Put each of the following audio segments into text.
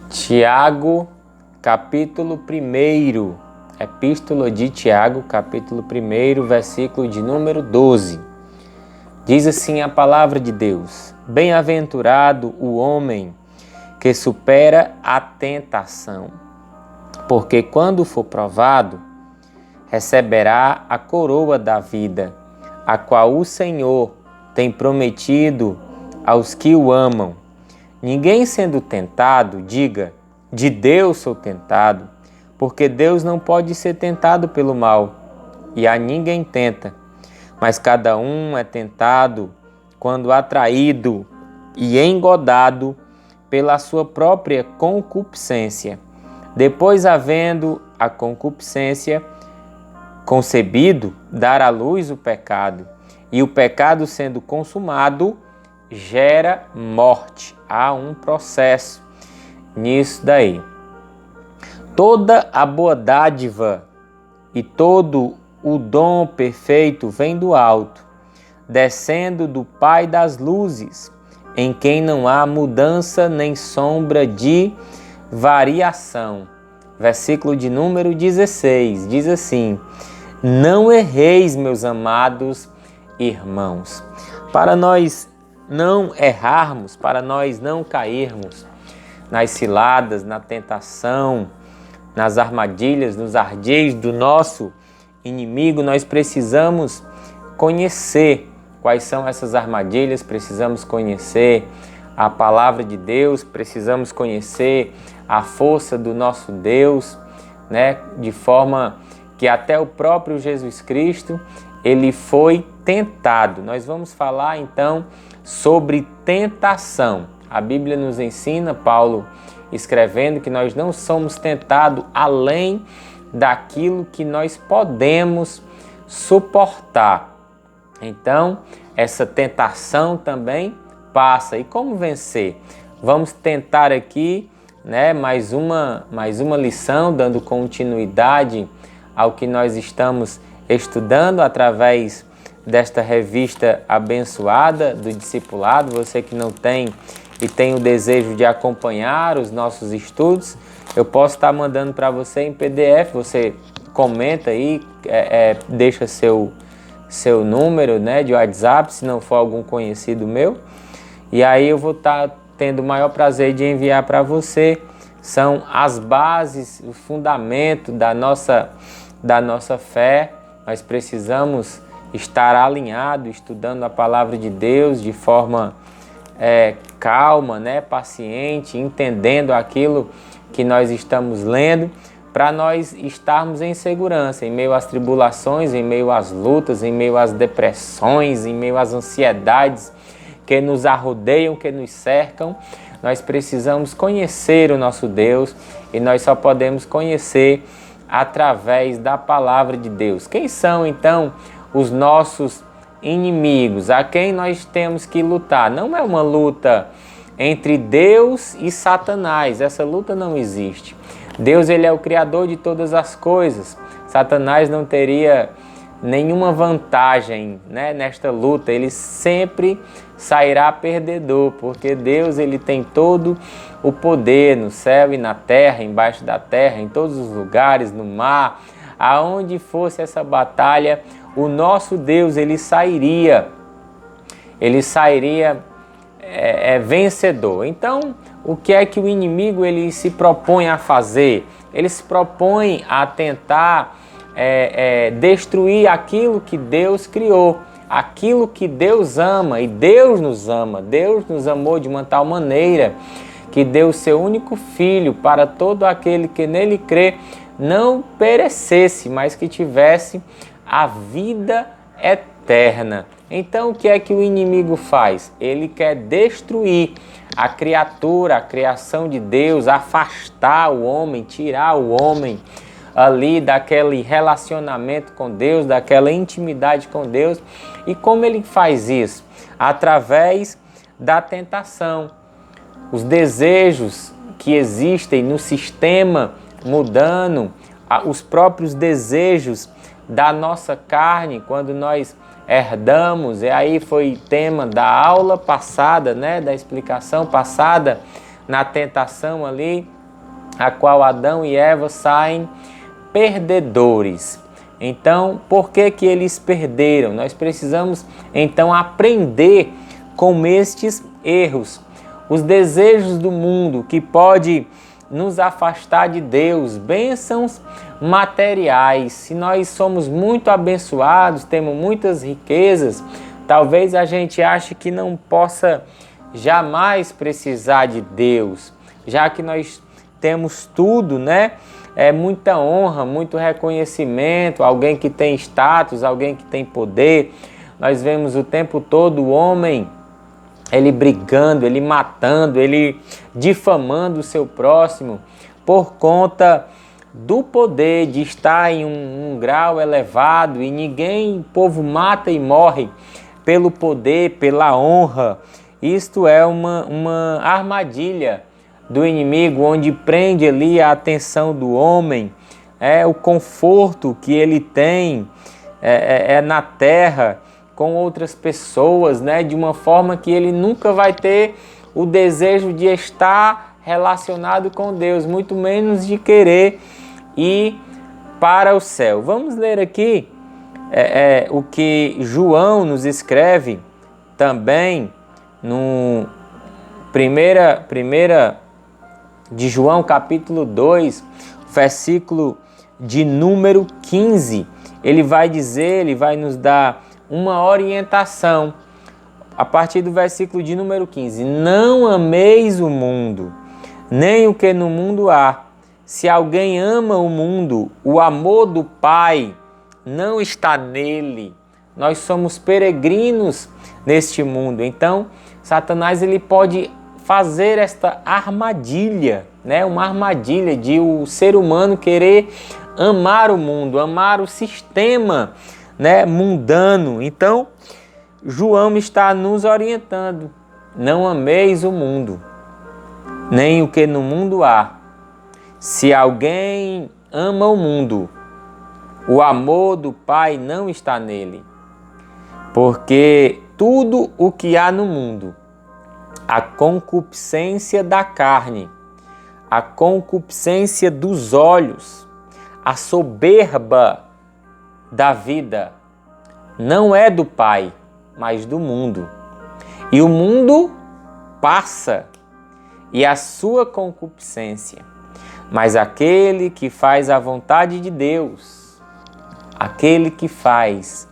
Tiago, capítulo 1, Epístola de Tiago, capítulo 1, versículo de número 12. Diz assim a palavra de Deus: Bem-aventurado o homem que supera a tentação, porque quando for provado, receberá a coroa da vida, a qual o Senhor tem prometido aos que o amam. Ninguém sendo tentado, diga, de Deus sou tentado, porque Deus não pode ser tentado pelo mal, e a ninguém tenta. Mas cada um é tentado quando atraído e engodado pela sua própria concupiscência. Depois, havendo a concupiscência concebido, dar à luz o pecado. E o pecado sendo consumado, gera morte. Há um processo nisso daí. Toda a boa dádiva e todo o dom perfeito vem do alto, descendo do Pai das luzes, em quem não há mudança nem sombra de variação. Versículo de número 16, diz assim: Não erreis, meus amados irmãos. Para nós não errarmos, para nós não cairmos nas ciladas, na tentação, nas armadilhas, nos ardis do nosso inimigo, nós precisamos conhecer quais são essas armadilhas, precisamos conhecer a palavra de Deus, precisamos conhecer a força do nosso Deus, né? De forma que até o próprio Jesus Cristo, ele foi tentado. Nós vamos falar então sobre tentação. A Bíblia nos ensina, Paulo escrevendo, que nós não somos tentados além daquilo que nós podemos suportar. Então, essa tentação também passa. E como vencer? Vamos tentar aqui, né, mais uma lição, dando continuidade ao que nós estamos estudando através desta revista abençoada do discipulado. Você que não tem e tem o desejo de acompanhar os nossos estudos, eu posso estar mandando para você em PDF. Você comenta aí, deixa seu número, né, de WhatsApp, se não for algum conhecido meu, e aí eu vou estar tendo o maior prazer de enviar para você. São as bases, o fundamento da nossa fé. Nós precisamos estar alinhado, estudando a palavra de Deus de forma calma, né, paciente, entendendo aquilo que nós estamos lendo, para nós estarmos em segurança, em meio às tribulações, em meio às lutas, em meio às depressões, em meio às ansiedades que nos arrodeiam, que nos cercam. Nós precisamos conhecer o nosso Deus, e nós só podemos conhecer através da palavra de Deus. Quem são então os nossos inimigos? A quem nós temos que lutar? Não é uma luta entre Deus e Satanás. Essa luta não existe. Deus, ele é o Criador de todas as coisas. Satanás não teria nenhuma vantagem, né, nesta luta. Ele sempre sairá perdedor, porque Deus, ele tem todo o poder no céu e na terra, embaixo da terra, em todos os lugares, no mar. Aonde fosse essa batalha, o nosso Deus, ele sairia vencedor. Então, o que é que o inimigo ele se propõe a fazer? Ele se propõe a tentar destruir aquilo que Deus criou, aquilo que Deus ama, e Deus nos ama. Deus nos amou de uma tal maneira que deu o seu único Filho para todo aquele que nele crê não perecesse, mas que tivesse a vida eterna. Então, o que é que o inimigo faz? Ele quer destruir a criatura, a criação de Deus, afastar o homem, tirar o homem ali daquele relacionamento com Deus, daquela intimidade com Deus. E como ele faz isso? Através da tentação. Os desejos que existem no sistema mudando, os próprios desejos da nossa carne, quando nós herdamos, e aí foi tema da aula passada, né, da explicação passada, na tentação ali, a qual Adão e Eva saem perdedores. Então, por que que eles perderam? Nós precisamos, então, aprender com estes erros. Os desejos do mundo que pode nos afastar de Deus, bênçãos materiais. Se nós somos muito abençoados, temos muitas riquezas, talvez a gente ache que não possa jamais precisar de Deus, já que nós temos tudo, né? Muita honra, muito reconhecimento, alguém que tem status, alguém que tem poder. Nós vemos o tempo todo o homem, ele brigando, ele matando, ele difamando o seu próximo por conta do poder de estar em um grau elevado, e ninguém, o povo mata e morre pelo poder, pela honra. Isto é uma armadilha do inimigo, onde prende ali a atenção do homem, o conforto que ele tem na terra, com outras pessoas, né? De uma forma que ele nunca vai ter o desejo de estar relacionado com Deus, muito menos de querer ir para o céu. Vamos ler aqui o que João nos escreve também no primeira de João, capítulo 2, versículo de número 15. Ele vai dizer, ele vai nos dar uma orientação a partir do versículo de número 15. Não ameis o mundo, nem o que no mundo há. Se alguém ama o mundo, o amor do Pai não está nele. Nós somos peregrinos neste mundo. Então, Satanás ele pode fazer esta armadilha, né? Uma armadilha de o ser humano querer amar o mundo, amar o sistema, né, mundano. Então, João está nos orientando: não ameis o mundo, nem o que no mundo há. Se alguém ama o mundo, o amor do Pai não está nele. Porque tudo o que há no mundo, a concupiscência da carne, a concupiscência dos olhos, a soberba da vida, não é do Pai, mas do mundo. E o mundo passa, e a sua concupiscência, mas aquele que faz a vontade de Deus, aquele que faz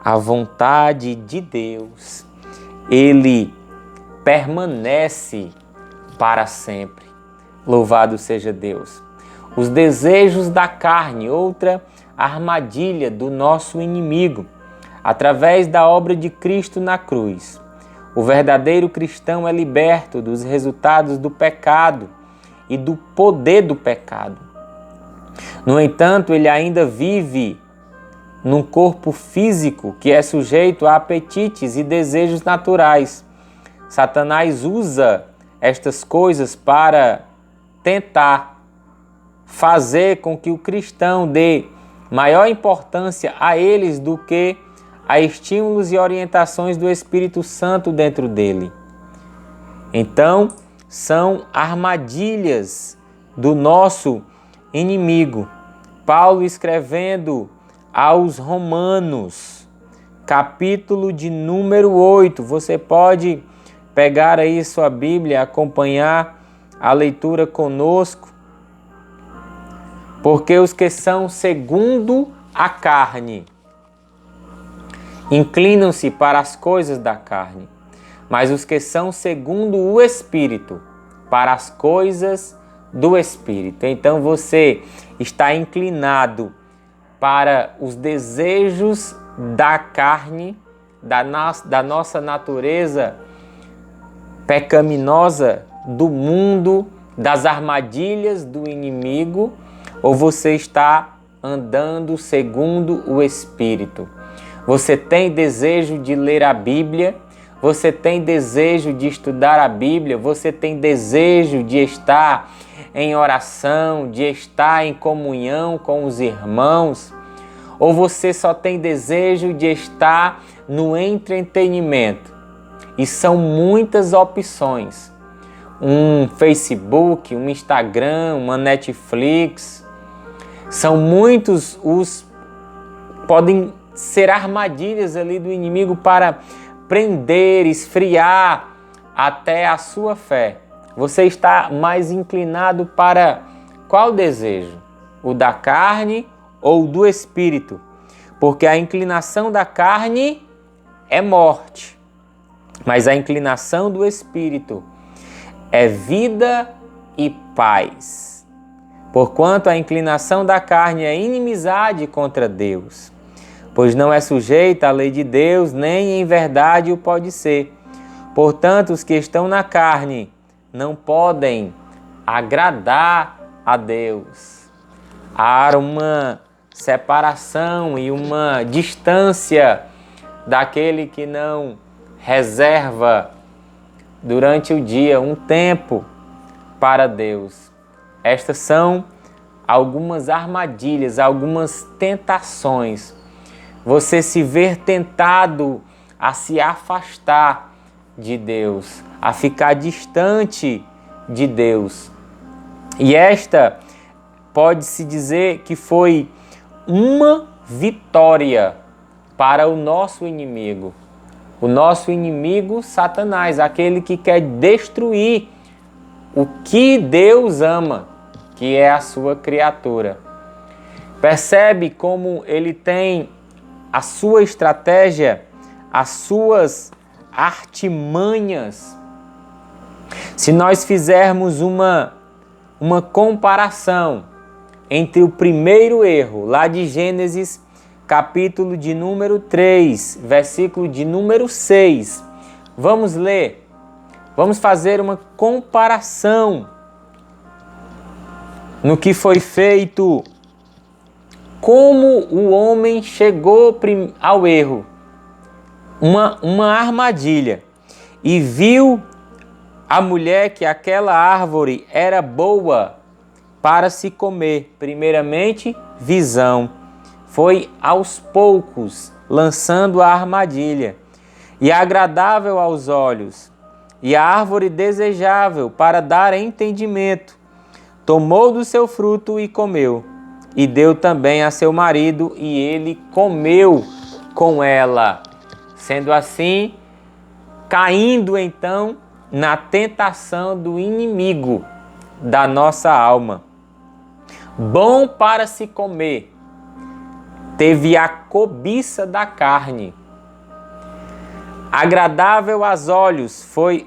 a vontade de Deus, ele permanece para sempre. Louvado seja Deus. Os desejos da carne, outra armadilha do nosso inimigo, através da obra de Cristo na cruz. O verdadeiro cristão é liberto dos resultados do pecado e do poder do pecado. No entanto, ele ainda vive num corpo físico que é sujeito a apetites e desejos naturais. Satanás usa estas coisas para tentar fazer com que o cristão dê maior importância a eles do que a estímulos e orientações do Espírito Santo dentro dele. Então, são armadilhas do nosso inimigo. Paulo, escrevendo aos Romanos, capítulo de número 8, você pode pegar aí sua Bíblia, acompanhar a leitura conosco. Porque os que são segundo a carne inclinam-se para as coisas da carne, mas os que são segundo o Espírito, para as coisas do Espírito. Então você está inclinado para os desejos da carne, da nossa natureza pecaminosa, do mundo, das armadilhas do inimigo, ou você está andando segundo o Espírito? Você tem desejo de ler a Bíblia? Você tem desejo de estudar a Bíblia? Você tem desejo de estar em oração, de estar em comunhão com os irmãos? Ou você só tem desejo de estar no entretenimento? E são muitas opções. um Facebook, um Instagram, uma Netflix. São muitos podem ser armadilhas ali do inimigo para prender, esfriar até a sua fé. Você está mais inclinado para qual desejo? O da carne ou do espírito? Porque a inclinação da carne é morte, mas a inclinação do espírito é vida e paz. Porquanto a inclinação da carne é inimizade contra Deus, pois não é sujeita à lei de Deus, nem em verdade o pode ser. Portanto, os que estão na carne não podem agradar a Deus. Há uma separação e uma distância daquele que não reserva durante o dia um tempo para Deus. Estas são algumas armadilhas, algumas tentações. Você se ver tentado a se afastar de Deus, a ficar distante de Deus. E esta pode-se dizer que foi uma vitória para o nosso inimigo. O nosso inimigo, Satanás, aquele que quer destruir o que Deus ama, que é a sua criatura. Percebe como ele tem a sua estratégia, as suas artimanhas. Se nós fizermos uma comparação entre o primeiro erro, lá de Gênesis, capítulo de número 3, versículo de número 6. Vamos ler, vamos fazer uma comparação no que foi feito, como o homem chegou ao erro, uma armadilha, e viu a mulher que aquela árvore era boa para se comer. Primeiramente, visão. Foi aos poucos lançando a armadilha. E agradável aos olhos, e a árvore desejável para dar entendimento. Tomou do seu fruto e comeu. E deu também a seu marido, e ele comeu com ela. Sendo assim, caindo então na tentação do inimigo da nossa alma. Bom para se comer, teve a cobiça da carne. Agradável aos olhos foi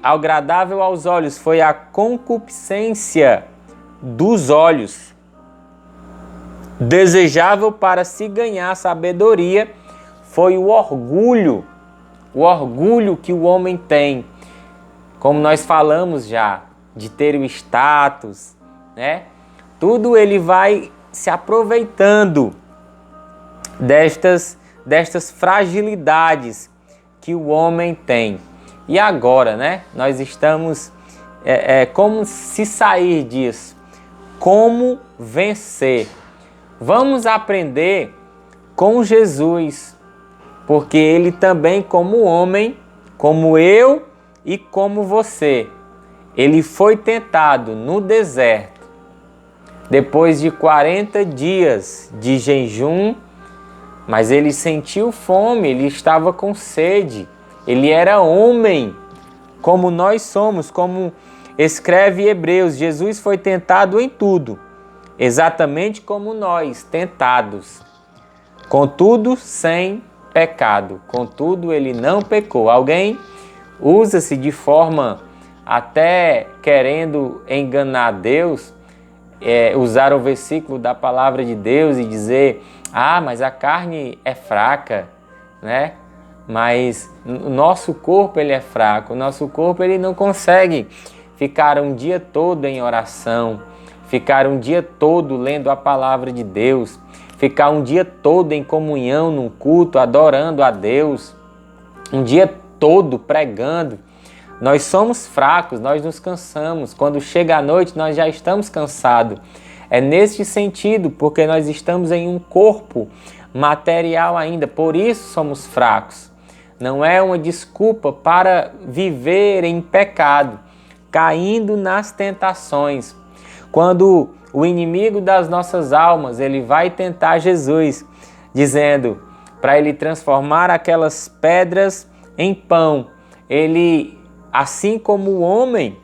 a concupiscência dos olhos. Desejável para se ganhar sabedoria foi o orgulho que o homem tem. Como nós falamos já, de ter o status, né? Tudo ele vai se aproveitando destas fragilidades que o homem tem. E agora, né? Nós estamos... como se sair disso? Como vencer? Vamos aprender com Jesus, porque ele também, como homem, como eu e como você, ele foi tentado no deserto. Depois de 40 dias de jejum, mas ele sentiu fome, ele estava com sede. Ele era homem, como nós somos, como escreve Hebreus. Jesus foi tentado em tudo, exatamente como nós, tentados. Contudo, sem pecado. Contudo, ele não pecou. Alguém usa-se de forma até querendo enganar Deus, usar o versículo da palavra de Deus e dizer: mas a carne é fraca, né? Mas o nosso corpo ele é fraco, o nosso corpo ele não consegue ficar um dia todo em oração, ficar um dia todo lendo a palavra de Deus, ficar um dia todo em comunhão, num culto, adorando a Deus, um dia todo pregando. Nós somos fracos, nós nos cansamos. Quando chega a noite, nós já estamos cansados. É nesse sentido, porque nós estamos em um corpo material ainda, por isso somos fracos. Não é uma desculpa para viver em pecado. caindo nas tentações. Quando o inimigo das nossas almas, ele vai tentar Jesus, dizendo para ele transformar aquelas pedras em pão. Ele, assim como o homem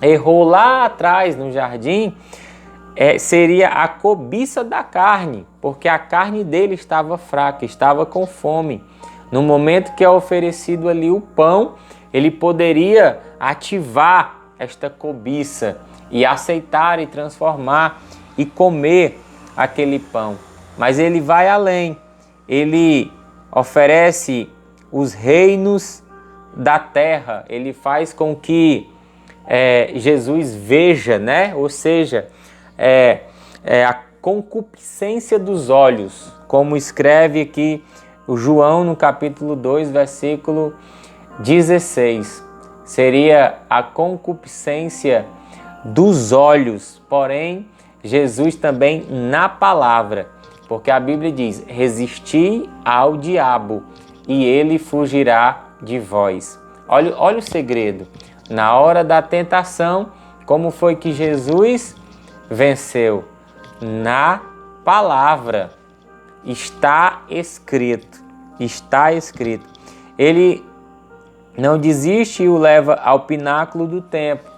errou lá atrás no jardim, seria a cobiça da carne, porque a carne dele estava fraca, estava com fome. No momento que é oferecido ali o pão, ele poderia ativar esta cobiça e aceitar e transformar e comer aquele pão. Mas ele vai além, ele oferece os reinos da terra, ele faz com que Jesus veja, né? Ou seja, a concupiscência dos olhos, como escreve aqui o João no capítulo 2, versículo 16. Seria a concupiscência dos olhos, porém Jesus também na palavra, porque a Bíblia diz: resisti ao diabo e ele fugirá de vós. Olha o segredo. Na hora da tentação, como foi que Jesus venceu? Na palavra. Está escrito. Está escrito. Ele não desiste e o leva ao pináculo do templo,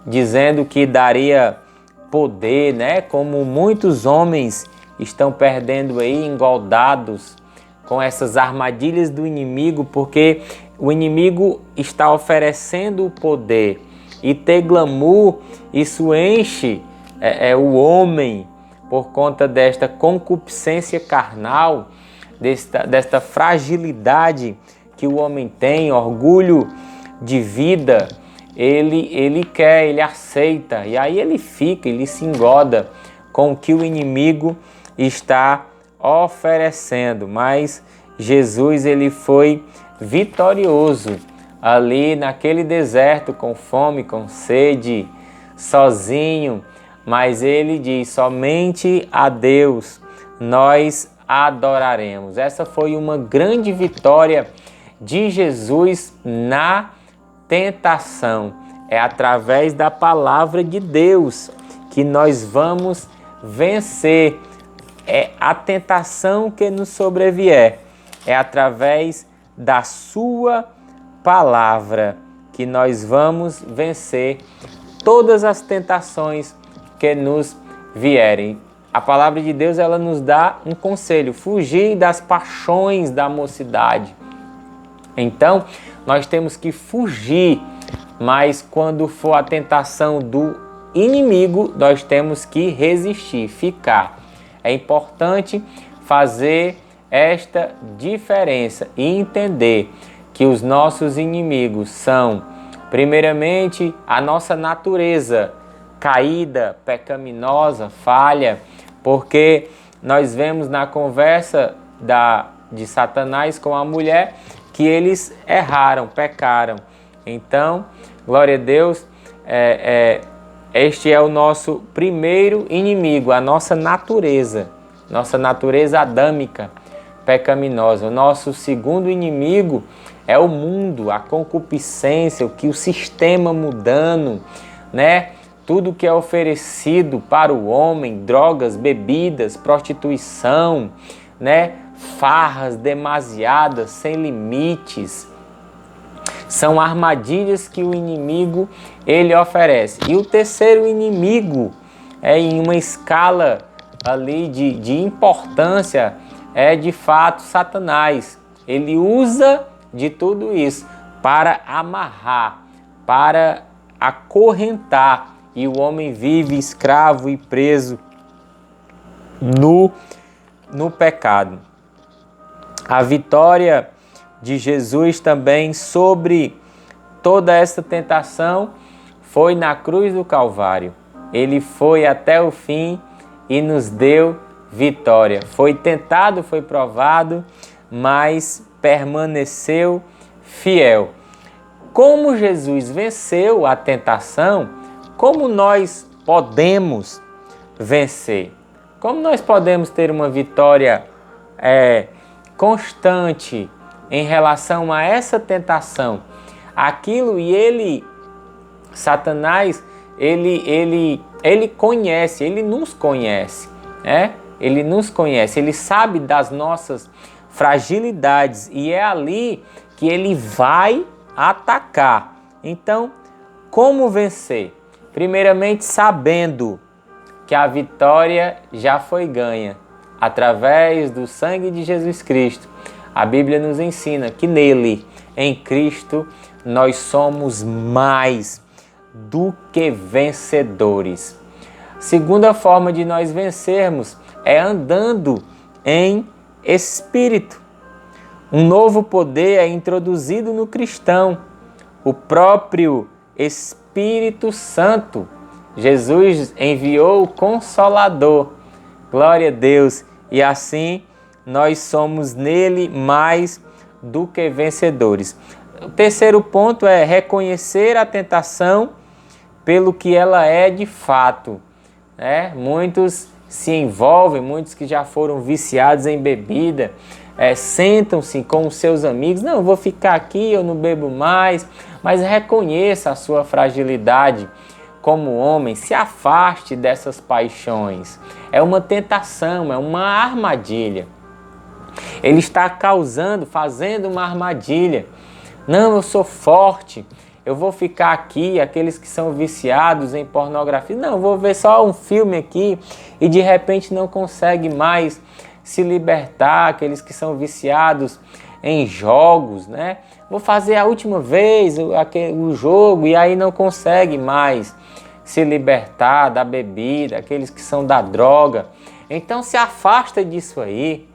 dizendo que daria poder, né? Como muitos homens estão perdendo aí, engoldados com essas armadilhas do inimigo, porque o inimigo está oferecendo o poder. E ter glamour, isso enche o homem por conta desta concupiscência carnal, desta fragilidade que o homem tem, orgulho de vida. Ele quer, ele aceita, e aí ele se engoda com o que o inimigo está oferecendo. Mas Jesus, ele foi vitorioso ali naquele deserto, com fome, com sede, sozinho, mas ele diz: somente a Deus nós adoraremos. Essa foi uma grande vitória de Jesus na tentação. É através da palavra de Deus que nós vamos vencer. É a tentação que nos sobrevier. É através da sua palavra que nós vamos vencer todas as tentações que nos vierem. A palavra de Deus, ela nos dá um conselho: fugir das paixões da mocidade. Então, nós temos que fugir, mas quando for a tentação do inimigo, nós temos que resistir, ficar. É importante fazer esta diferença e entender que os nossos inimigos são, primeiramente, a nossa natureza caída, pecaminosa, falha, porque nós vemos na conversa de Satanás com a mulher que eles erraram, pecaram. Então, glória a Deus, este é o nosso primeiro inimigo, a nossa natureza adâmica, pecaminosa. O nosso segundo inimigo é o mundo, a concupiscência, o sistema mudando, né? Tudo que é oferecido para o homem, drogas, bebidas, prostituição, né? Farras demasiadas, sem limites. São armadilhas que o inimigo ele oferece. E o terceiro inimigo em uma escala ali de importância é de fato Satanás. Ele usa de tudo isso para amarrar, para acorrentar, e o homem vive escravo e preso no pecado. A vitória de Jesus também sobre toda essa tentação foi na cruz do Calvário. Ele foi até o fim e nos deu vitória. Foi tentado, foi provado, mas permaneceu fiel. Como Jesus venceu a tentação, como nós podemos vencer? Como nós podemos ter uma vitória constante em relação a essa tentação? E ele Satanás, ele conhece, ele nos conhece, né? Ele nos conhece, ele sabe das nossas fragilidades e é ali que ele vai atacar. Então, como vencer? Primeiramente, sabendo que a vitória já foi ganha através do sangue de Jesus Cristo. A Bíblia nos ensina que nele, em Cristo, nós somos mais do que vencedores. Segunda forma de nós vencermos é andando em espírito. Um novo poder é introduzido no cristão, o próprio Espírito Santo. Jesus enviou o Consolador. Glória a Deus! E assim nós somos nele mais do que vencedores. O terceiro ponto é reconhecer a tentação pelo que ela é de fato. Muitos se envolvem, muitos que já foram viciados em bebida, sentam-se com os seus amigos, não, eu vou ficar aqui, eu não bebo mais, mas reconheça a sua fragilidade como homem, se afaste dessas paixões. É uma tentação, é uma armadilha. Ele está fazendo uma armadilha. Não, eu sou forte, eu vou ficar aqui, aqueles que são viciados em pornografia, não, eu vou ver só um filme aqui e de repente não consegue mais se libertar, aqueles que são viciados em jogos, né? Vou fazer a última vez o jogo e aí não consegue mais se libertar da bebida, aqueles que são da droga. Então se afasta disso aí,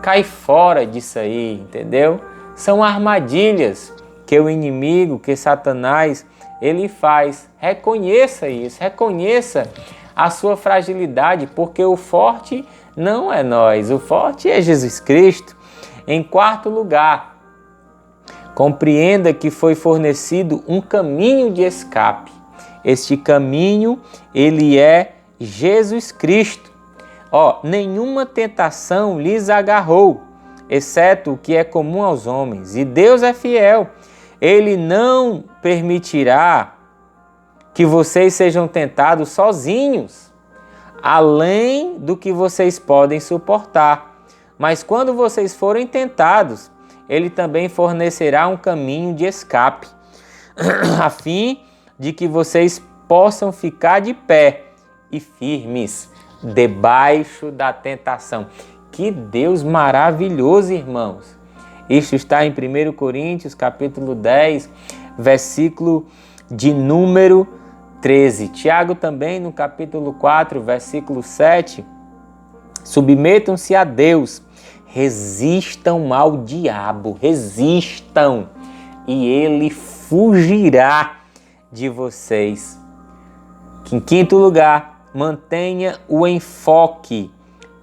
cai fora disso aí, entendeu? São armadilhas que o inimigo, que Satanás, ele faz. Reconheça isso, reconheça a sua fragilidade, porque o forte não é nós, o forte é Jesus Cristo. Em quarto lugar, compreenda que foi fornecido um caminho de escape. Este caminho, ele é Jesus Cristo. Nenhuma tentação lhes agarrou, exceto o que é comum aos homens. E Deus é fiel. Ele não permitirá que vocês sejam tentados sozinhos, além do que vocês podem suportar. Mas quando vocês forem tentados, Ele também fornecerá um caminho de escape, a fim de que vocês possam ficar de pé e firmes debaixo da tentação. Que Deus maravilhoso, irmãos! Isto está em 1 Coríntios, capítulo 10, versículo de número 13. Tiago também, no capítulo 4, versículo 7. Submetam-se a Deus, resistam ao diabo, resistam, e ele fugirá de vocês. Em quinto lugar, mantenha o enfoque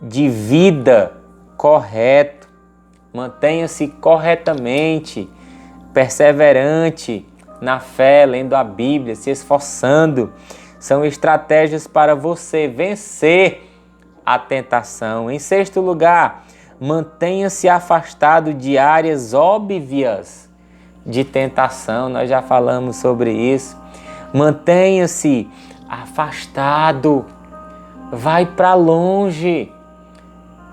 de vida correto. Mantenha-se corretamente, perseverante na fé, lendo a Bíblia, se esforçando. São estratégias para você vencer a tentação. Em sexto lugar, mantenha-se afastado de áreas óbvias de tentação. Nós já falamos sobre isso. Mantenha-se afastado. Vai para longe.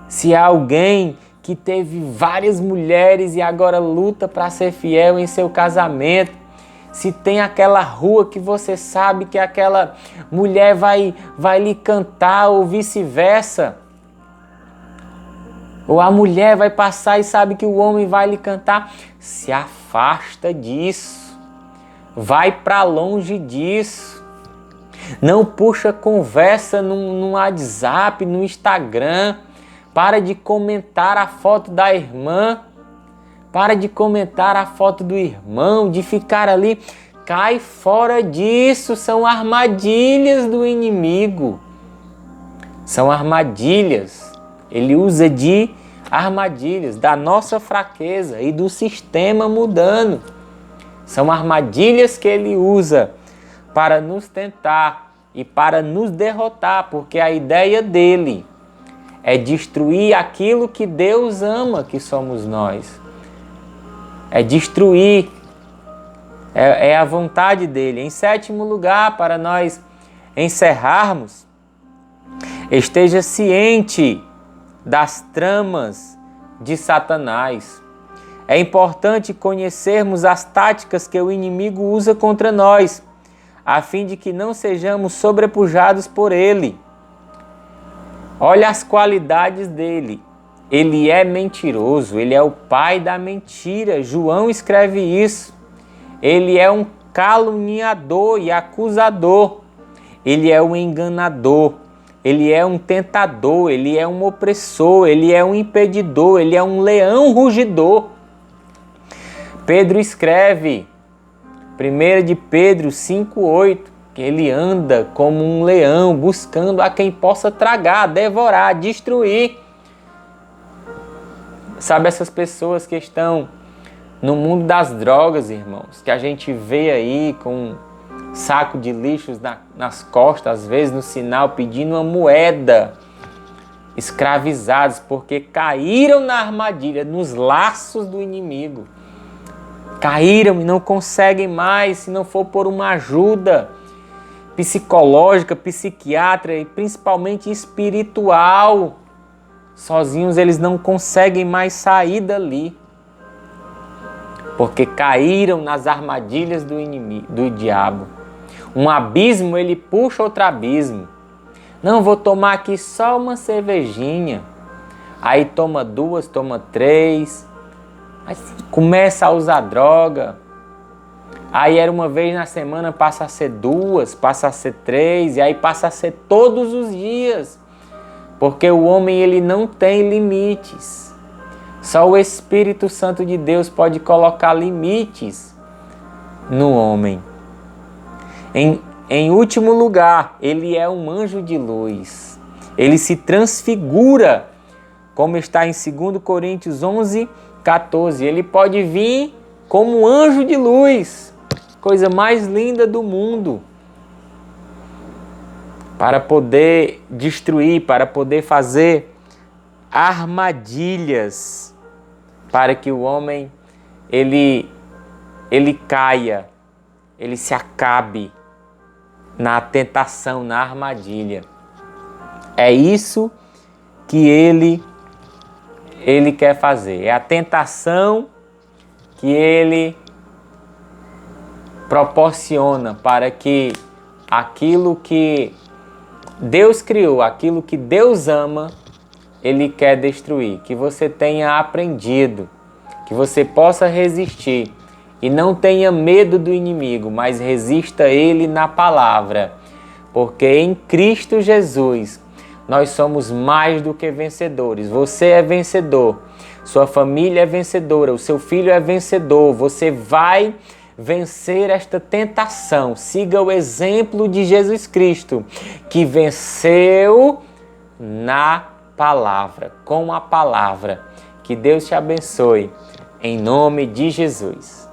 Se há alguém que teve várias mulheres e agora luta para ser fiel em seu casamento, se tem aquela rua que você sabe que aquela mulher vai lhe cantar ou vice-versa, ou a mulher vai passar e sabe que o homem vai lhe cantar, se afasta disso, vai para longe disso. Não puxa conversa no WhatsApp, no Instagram. Para de comentar a foto da irmã. Para de comentar a foto do irmão, de ficar ali. Cai fora disso. São armadilhas do inimigo. São armadilhas. Ele usa de armadilhas da nossa fraqueza e do sistema mudando. São armadilhas que ele usa para nos tentar e para nos derrotar, porque a ideia dele é destruir aquilo que Deus ama, que somos nós. É destruir É a vontade dele. Em sétimo lugar, para nós encerrarmos, esteja ciente das tramas de Satanás. É importante conhecermos as táticas que o inimigo usa contra nós, a fim de que não sejamos sobrepujados por ele. Olha as qualidades dele. Ele é mentiroso, ele é o pai da mentira. João escreve isso. Ele é um caluniador e acusador. Ele é um enganador. Ele é um tentador, ele é um opressor, ele é um impedidor, ele é um leão rugidor. Pedro escreve, 1 de Pedro 5,8, que ele anda como um leão, buscando a quem possa tragar, devorar, destruir. Sabe essas pessoas que estão no mundo das drogas, irmãos, que a gente vê aí com um saco de lixos nas costas, às vezes no sinal, pedindo uma moeda, escravizados, porque caíram na armadilha, nos laços do inimigo. Caíram e não conseguem mais, se não for por uma ajuda psicológica, psiquiátrica e principalmente espiritual. Sozinhos eles não conseguem mais sair dali, porque caíram nas armadilhas do inimigo, do diabo. Um abismo, ele puxa outro abismo. Não, vou tomar aqui só uma cervejinha. Aí toma 2, toma 3. Aí começa a usar droga. Aí era uma vez na semana, passa a ser 2, passa a ser 3, e aí passa a ser todos os dias. Porque o homem, ele não tem limites. Só o Espírito Santo de Deus pode colocar limites no homem. Em último lugar, ele é um anjo de luz. Ele se transfigura, como está em 2 Coríntios 11:14. Ele pode vir como um anjo de luz, coisa mais linda do mundo, para poder destruir, para poder fazer armadilhas, para que o homem ele caia, ele se acabe na tentação, na armadilha. É isso que ele quer fazer. É a tentação que ele proporciona para que aquilo que Deus criou, aquilo que Deus ama, ele quer destruir. Que você tenha aprendido, que você possa resistir e não tenha medo do inimigo, mas resista a ele na palavra. Porque em Cristo Jesus nós somos mais do que vencedores. Você é vencedor, sua família é vencedora, o seu filho é vencedor. Você vai vencer esta tentação. Siga o exemplo de Jesus Cristo, que venceu na palavra, com a palavra. Que Deus te abençoe, em nome de Jesus.